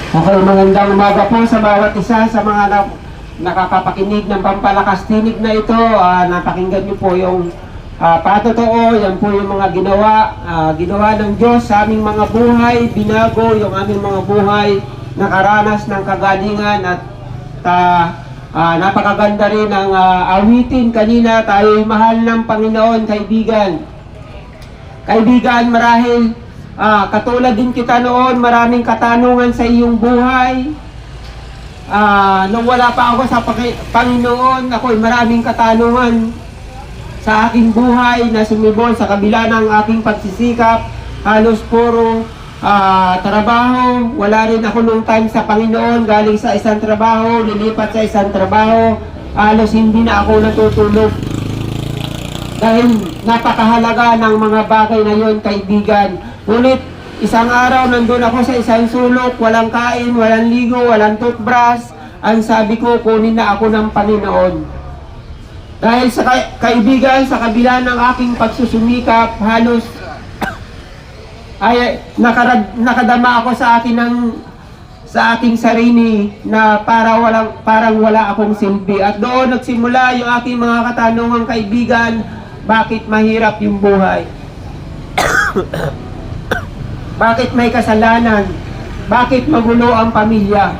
Okay, magandang umaga po sa bawat isa sa mga nakakapakinig ng pampalakas tinig na ito. Napakinggan niyo po yung patotoo, yan po yung mga ginawa ng Diyos sa aming mga buhay, binago yung aming mga buhay, nakaranas ng kagalingan at napakaganda rin ng awitin kanina. Tayo'y mahal ng Panginoon, kaibigan. Kaibigan, marahil katulad din kita noon, maraming katanungan sa iyong buhay. Nung wala pa ako sa Panginoon, ako'y maraming katanungan sa aking buhay na sumibol sa kabila ng aking pagsisikap. Halos puro trabaho. Wala rin ako nung time sa Panginoon, galing sa isang trabaho, lilipat sa isang trabaho. Halos hindi na ako natutulog. Dahil napakahalaga ng mga bagay na yon, kaibigan. Ngunit isang araw nandun ako sa isang sulok, walang kain, walang ligo, walang toothbrush. Ang sabi ko, kunin na ako ng Panginoon. Dahil sa kaibigan, sa kabila ng aking pagsusumikap, halos ay nakadama ako sa aking sarili na parang wala akong silbi. At doon nagsimula yung aking mga katanungang, kaibigan, bakit mahirap yung buhay? Bakit may kasalanan? Bakit magulo ang pamilya?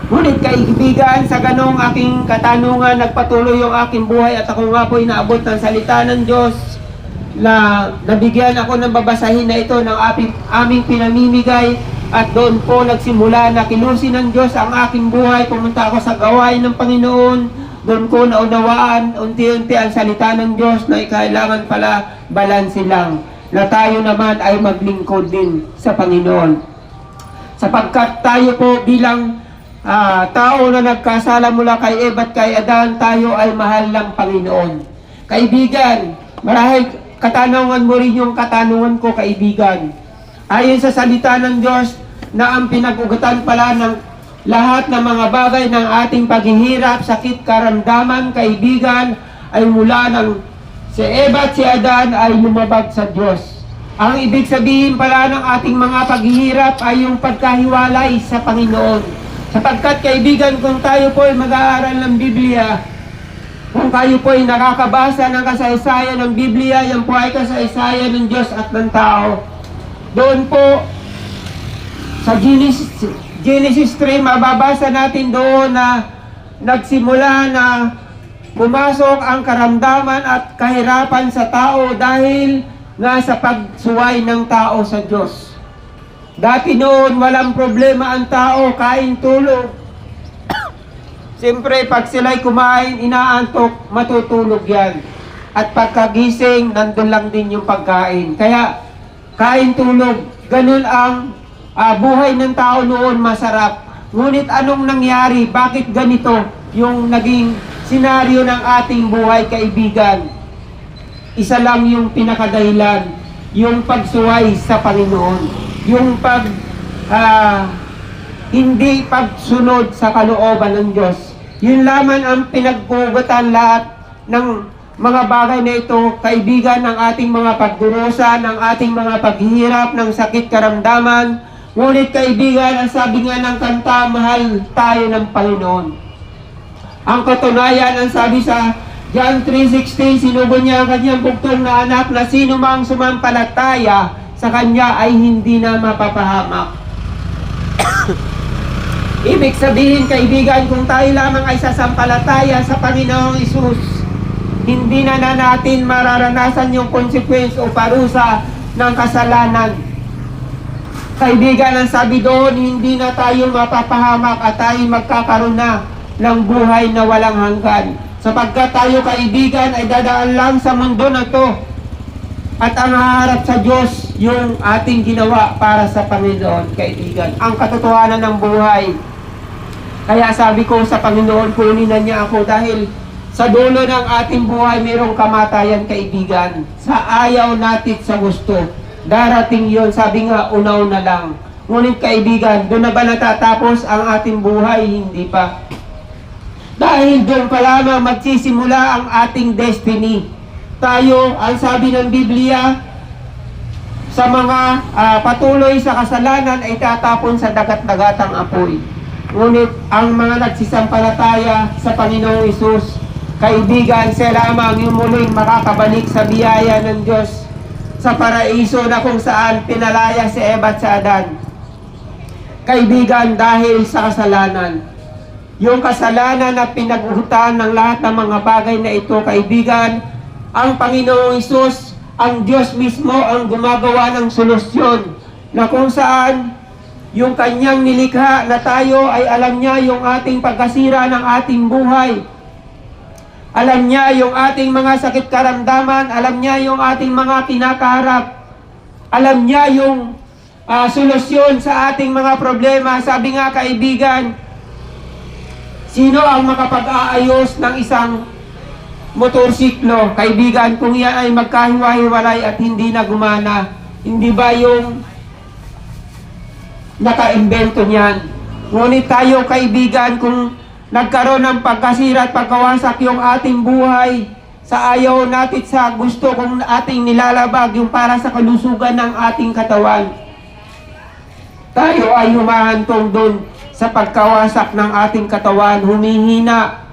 Ngunit kaibigan, sa ganong aking katanungan, nagpatuloy yung aking buhay at ako nga po'y naabot ng salita ng Diyos na nabigyan ako ng babasahin na ito ng aming pinamimigay. At doon po nagsimula na kilusin ng Diyos ang aking buhay. Pumunta ako sa gawain ng Panginoon. Doon ko naunawaan unti-unti ang salita ng Diyos na kailangan pala balanse lang, na tayo naman ay maglingkod din sa Panginoon. Sapagkat tayo po bilang tao na nagkasala mula kay Eva at kay Adan, tayo ay mahal ng Panginoon. Kaibigan, marahil katanungan mo rin yung katanungan ko, kaibigan. Ayon sa salita ng Diyos na ang pinag-ugatan pala ng lahat ng mga bagay ng ating paghihirap, sakit, karamdaman, kaibigan, ay mula ng si Eva at si Adan ay lumabag sa Diyos. Ang ibig sabihin pala ng ating mga paghihirap ay yung pagkahiwalay sa Panginoon. Sapagkat kaibigan, kung tayo po ay mag-aaral ng Biblia, kung kayo po ay nakakabasa ng kasaysayan ng Biblia, yan po ay kasaysayan ng Diyos at ng tao. Doon po sa Genesis 3, mababasa natin doon na nagsimula na pumasok ang karamdaman at kahirapan sa tao dahil nga sa pagsuway ng tao sa Diyos. Dati noon, walang problema ang tao, kain, tulog. Siyempre, pag sila'y kumain, inaantok, matutulog yan. At pagkagising, nandun lang din yung pagkain. Kaya, kain, tulog, ganun ang buhay ng tao noon, masarap. Ngunit anong nangyari? Bakit ganito yung naging senaryo ng ating buhay, kaibigan? Isa lang yung pinakadahilan, yung pagsuway sa Panginoon. Yung hindi pagsunod sa kalooban ng Diyos. Yun lamang ang pinagpugatan lahat ng mga bagay na ito, kaibigan, ng ating mga pagdurusa, ng ating mga paghihirap, ng sakit, karamdaman. Ngunit kaibigan, ang sabi nga ng kanta, mahal tayo ng Panginoon. Ang katunayan, ang sabi sa John 3:16, sinugo niya ang kanyang bugtong na anak na sino mang sumampalataya sa kanya ay hindi na mapapahamak. Ibig sabihin, kaibigan, kung tayo lamang ay sasampalataya sa Panginoong Hesus, hindi na natin mararanasan yung consequence o parusa ng kasalanan. Kaibigan, ang sabi doon, hindi na tayo mapapahamak at tayo magkakaroon na ng buhay na walang hanggan. Sapagkat tayo, kaibigan, ay dadaan lang sa mundo na to. At ang haharap sa Diyos, yung ating ginawa para sa Panginoon, kaibigan. Ang katotohanan ng buhay. Kaya sabi ko sa Panginoon, kunin na niya ako dahil sa dulo ng ating buhay, mayroong kamatayan, kaibigan. Sa ayaw natin sa gusto. Darating yon, sabi nga, unaw na lang. Ngunit kaibigan, doon na ba natatapos ang ating buhay? Hindi pa. Dahil doon pa lamang magsisimula ang ating destiny. Tayo, ang sabi ng Biblia, sa mga patuloy sa kasalanan ay tatapon sa dagat-dagatang apoy. Ngunit ang mga nagsisampalataya sa Panginoong Hesus, kaibigan, sila lamang yung muling makakabalik sa biyaya ng Diyos sa paraiso na kung saan pinalaya si Eva at si Adan. Kaibigan, dahil sa kasalanan, yung kasalanan na pinag-uhutan ng lahat ng mga bagay na ito, kaibigan, ang Panginoong Hesus, ang Diyos mismo ang gumagawa ng solusyon na kung saan yung kanyang nilikha na tayo ay alam niya yung ating pagkasira ng ating buhay. Alam niya yung ating mga sakit karamdaman, alam niya yung ating mga kinakaharap. Alam niya yung solusyon sa ating mga problema. Sabi nga kaibigan, sino ang makapag-aayos ng isang motorsiklo? Kaibigan, kung yan ay magkahiwa-hiwalay at hindi na gumana, hindi ba yung naka-imbento niyan? Ngunit tayo kaibigan, kung nagkaroon ng pagkasira at pagkawasak yung ating buhay sa ayaw natin, sa gusto kung ating nilalabag yung para sa kalusugan ng ating katawan, tayo ay humahantong doon sa pagkawasak ng ating katawan, humihina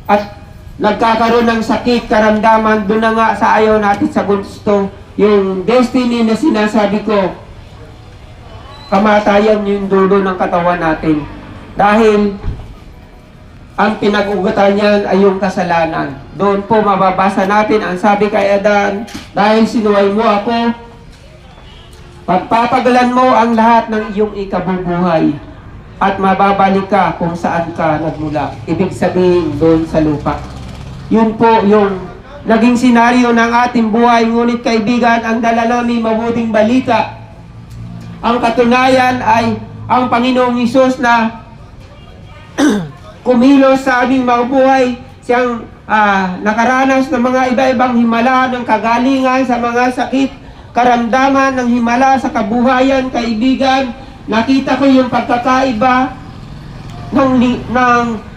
at nagkakaroon ng sakit, karamdaman. Doon na nga sa ayaw natin, sa gusto, yung destiny na sinasabi ko, kamatayan yung dulo ng katawan natin. Dahil ang pinag-ugatan niyan ay yung kasalanan. Doon po mababasa natin ang sabi kay Adan, dahil sinuway mo ako, pagpapagalan mo ang lahat ng iyong ikabubuhay at mababalik ka kung saan ka nagmula. Ibig sabihin doon sa lupa. Yun po yung naging senaryo ng ating buhay. Ngunit kaibigan, ang dala namin mabuting balita. Ang katunayan ay ang Panginoong Hesus na kumilos sa aming mga buhay. Siyang nakaranas ng mga iba-ibang himala ng kagalingan sa mga sakit, karamdaman ng himala sa kabuhayan. Kaibigan, nakita ko yung pagkakaiba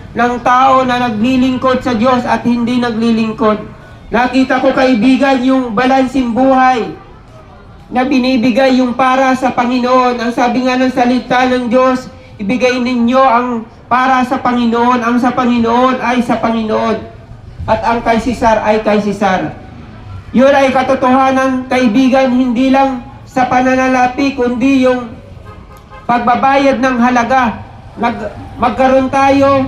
ng tao na naglilingkod sa Diyos at hindi naglilingkod. Nakita ko kaibigan yung balansing buhay na binibigay yung para sa Panginoon. Ang sabi nga ng salita ng Diyos, ibigay ninyo ang para sa Panginoon, ang sa Panginoon ay sa Panginoon, at ang kay Cesar ay kay Cesar. Yun ay katotohanan kaibigan, hindi lang sa pananalapi, kundi yung pagbabayad ng halaga. Magkaroon tayo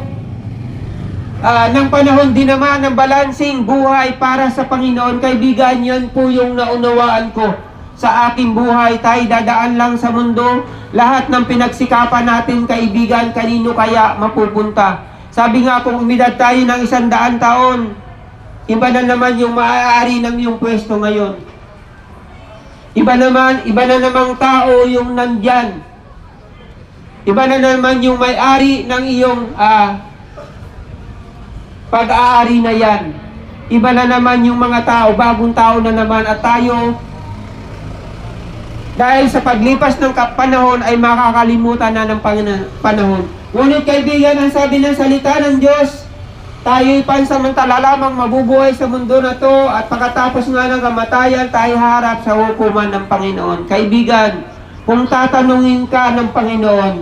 ng panahon din naman ng balancing buhay para sa Panginoon. Kaibigan, yan po yung naunawaan ko sa aking buhay. Tayo dadaan lang sa mundo, lahat ng pinagsikapan natin kaibigan, kanino kaya mapupunta? Sabi nga, kung umidad tayo ng 100 taon, iba na naman yung maaari ng iyong pwesto ngayon. Iba na namang tao yung nandyan. Iba na naman yung may-ari ng iyong pag-aari na yan. Iba na naman yung mga tao, bagong tao na naman, at tayo dahil sa paglipas ng panahon ay makakalimutan na ng panahon. Ngunit kaibigan, ang sabi ng salita ng Diyos, tayo'y pansamantala lamang mabubuhay sa mundo na to, at pagkatapos nga ng kamatayan, tayo harap sa hukuman ng Panginoon. Kaibigan, kung tatanungin ka ng Panginoon,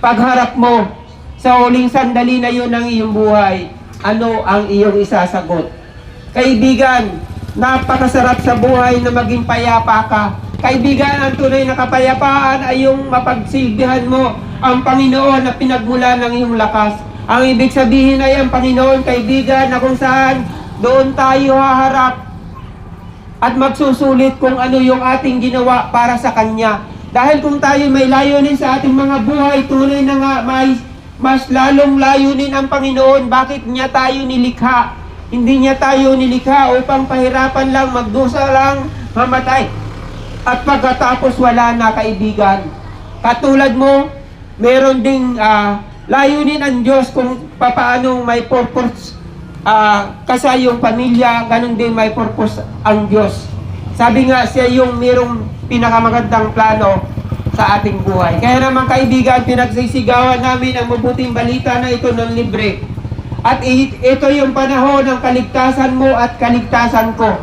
pagharap mo sa huling sandali na yun ng iyong buhay, ano ang iyong isasagot? Kaibigan, napakasarap sa buhay na maging payapa ka. Kaibigan, ang tunay na kapayapaan ay yung mapagsilbihan mo ang Panginoon na pinagmula ng iyong lakas. Ang ibig sabihin ay ang Panginoon, kaibigan, na kung saan doon tayo haharap at magsusulit kung ano yung ating ginawa para sa Kanya. Dahil kung tayo may layunin sa ating mga buhay, tunay na nga may mas lalong layunin ang Panginoon. Bakit niya tayo nilikha? Hindi niya tayo nilikha upang pahirapan lang, magdusa lang, mamatay, at pagkatapos wala na, kaibigan. Katulad mo, meron ding layunin ang Diyos kung papaano may purpose sa iyong pamilya, ganun din may purpose ang Diyos. Sabi nga, siya yung mayroong pinakamagandang plano sa ating buhay. Kaya naman kaibigan, pinagsisigawan namin ang mabuting balita na ito ng libre. At ito yung panahon ng kaligtasan mo at kaligtasan ko.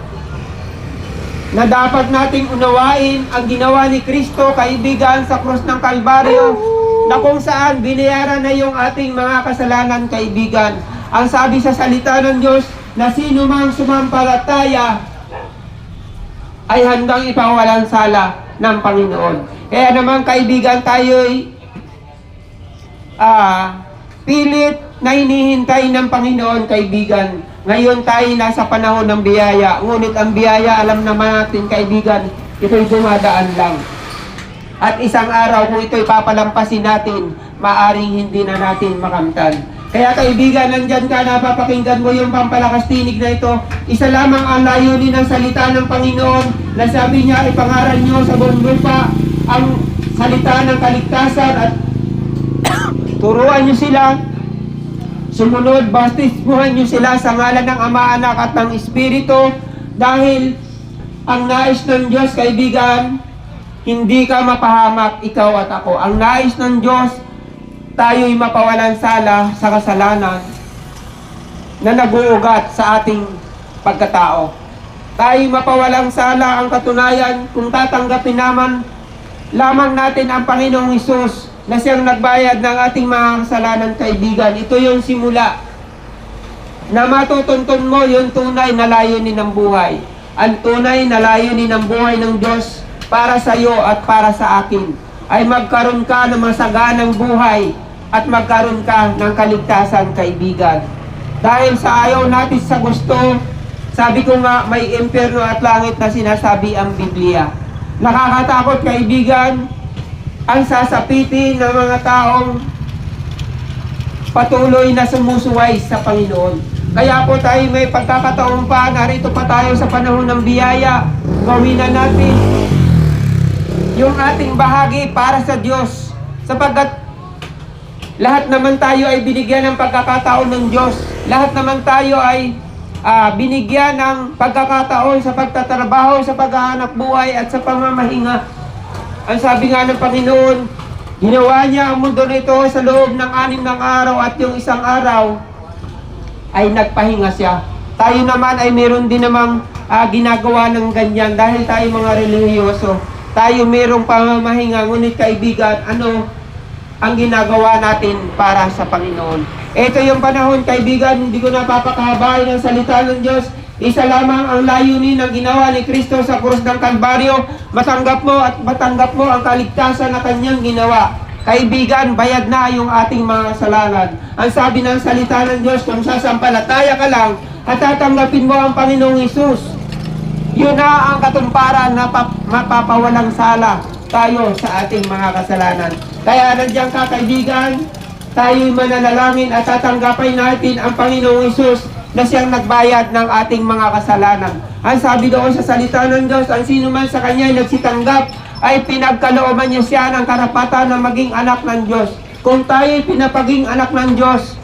na dapat nating unawain ang ginawa ni Kristo, kaibigan, sa krus ng Kalbaryo, na kung saan binayaran na yung ating mga kasalanan, kaibigan. Ang sabi sa salita ng Diyos, na sino mang sumampalataya ay handang ipawalang sala ng Panginoon. Kaya naman, kaibigan, tayo'y pilit na hinihintay ng Panginoon, kaibigan. Ngayon tayo nasa panahon ng biyaya. Ngunit ang biyaya, alam naman natin, kaibigan, ito'y dumadaan lang. At isang araw, kung ito'y papalampasin natin, maaring hindi na natin makamtan. Kaya kaibigan, nandyan ka, napapakinggan mo yung pampalakas tinig na ito. Isa lamang ang layunin ng salita ng Panginoon, na sabi niya, ipangaral nyo sa buong lupa ang salita ng kaligtasan at turuan nyo sila, sumunod, baptismuhan nyo sila sa ngalan ng Ama, Anak at ng Espiritu, dahil ang nais ng Diyos, kaibigan, hindi ka mapahamak, ikaw at ako. Ang nais ng Diyos, tayo'y mapawalan sala sa kasalanan na nag-uugat sa ating pagkatao. Tayo'y mapawalang sala, ang katunayan kung tatanggapin lamang natin ang Panginoong Hesus na siyang nagbayad ng ating mga kasalanan, kaibigan. Ito yung simula na matutuntun mo yung tunay na layunin ng buhay. Ang tunay na layunin ng buhay ng Diyos para sa iyo at para sa akin ay magkaroon ka ng masaganang buhay at magkaroon ka ng kaligtasan, kaibigan. Dahil sa ayaw natin sa gusto, sabi ko nga, may impyerno at langit na sinasabi ang Biblia. Nakakatakot, kaibigan, ang sasapitin ng mga taong patuloy na sumusuway sa Panginoon. Kaya po tayo may pagkakataon pa, narito pa tayo sa panahon ng biyaya, gawin na natin yung ating bahagi para sa Diyos, sapagkat lahat naman tayo ay binigyan ng pagkakataon ng Diyos. Lahat naman tayo ay binigyan ng pagkakataon sa pagtatrabaho, sa paghahanap buhay at sa pamamahinga. Ang sabi nga ng Panginoon, ginawa niya ang mundo na ito sa loob ng 6 na araw at yung isang araw ay nagpahinga siya. Tayo naman ay meron din namang ginagawa ng ganyan dahil tayo mga relihiyoso. Tayo merong pamamahinga, ngunit kaibigan, ano ang ginagawa natin para sa Panginoon? Ito yung panahon, kaibigan, hindi ko napapakahabain ang salita ng Diyos. Isa lamang ang layunin ng ginawa ni Kristo sa krus ng Kalbaryo. Matanggap mo ang kaligtasan na kanyang ginawa. Kaibigan, bayad na yung ating mga kasalanan. Ang sabi ng salita ng Diyos, kung sasampalataya ka lang at tatanggapin mo ang Panginoong Hesus, yun na ang katumparan na mapapawalang sala tayo sa ating mga kasalanan. Kaya nandiyan ka, kaibigan, tayo'y mananalangin at tatanggapin natin ang Panginoong Hesus na siyang nagbayad ng ating mga kasalanan. Ang sabi doon sa salita ng Diyos, ang sino man sa Kanya ay nagsitanggap, ay pinagkalooban niya siya ng karapatan na maging anak ng Diyos. Kung tayo'y pinapaging anak ng Diyos,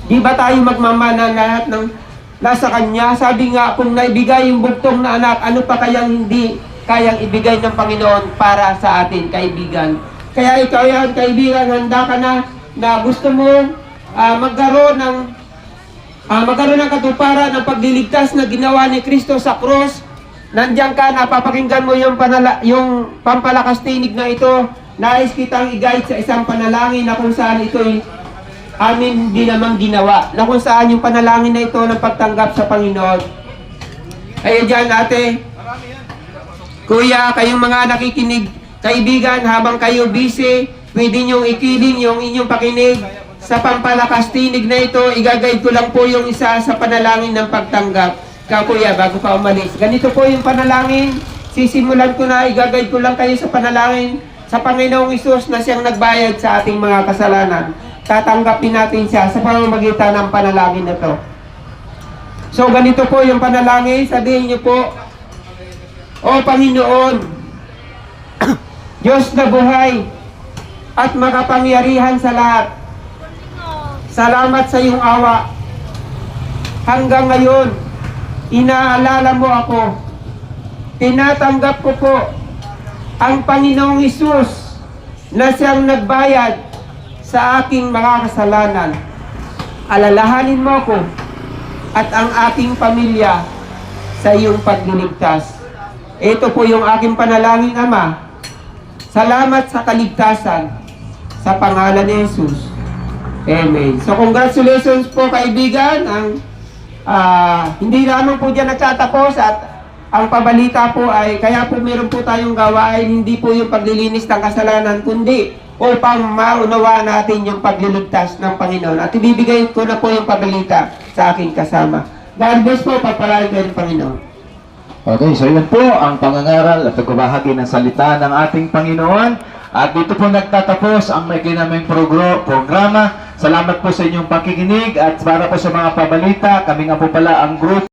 di ba tayo magmamana lahat ng nasa Kanya? Sabi nga, kung naibigay yung bugtong na anak, ano pa kayang hindi kayang ibigay ng Panginoon para sa atin, kaibigan? Kaya ikaw yan, kaibigan, handa ka na gusto mo magkaroon ng katuparan ng pagliligtas na ginawa ni Kristo sa cross. Nandiyan ka, napapakinggan mo yung pampalakas tinig na ito. Nais kitang i-guide sa isang panalangin na kung saan ito'y amin din namang ginawa. Na kung saan yung panalangin na ito ng pagtanggap sa Panginoon. Kaya dyan, ate, kuya, kayong mga nakikinig, kaibigan, habang kayo busy, pwede niyong ikiling yung inyong pakinig sa pampalakas tinig na ito. Igagayad ko lang po yung isa sa panalangin ng pagtanggap. Ikaw, kuya, bago ka umalis. Ganito po yung panalangin. Sisimulan ko na, igagayad ko lang kayo sa panalangin sa Panginoong Hesus na siyang nagbayad sa ating mga kasalanan. Tatanggapin natin siya sa pamamagitan ng panalangin na to. So, ganito po yung panalangin. Sabihin niyo po, O Panginoon, Diyos na buhay at makapangyarihan sa lahat, salamat sa iyong awa. Hanggang ngayon, inaalala mo ako. Tinatanggap ko po ang Panginoong Hesus na siyang nagbayad sa aking mga kasalanan. Alalahanin mo ako at ang aking pamilya sa iyong pagliligtas. Ito po yung aking panalangin, Ama. Salamat sa kaligtasan sa pangalan ni Jesus. Amen. So congratulations po kaibigan. Hindi lamang po dyan nagtatapos at ang pabalita po ay kaya po meron po tayong gawain, hindi po yung paglilinis ng kasalanan kundi upang maunawa natin yung pagliligtas ng Panginoon. At ibibigay ko na po yung pabalita sa aking kasama. God bless po, pagpalain kayo ng Panginoon. Okay, so yun po ang pangangaral at pagbabahagi ng salita ng ating Panginoon. At dito po nagtatapos ang may kinaming programa. Salamat po sa inyong pakikinig at para po sa mga pabalita, kami nga po pala ang group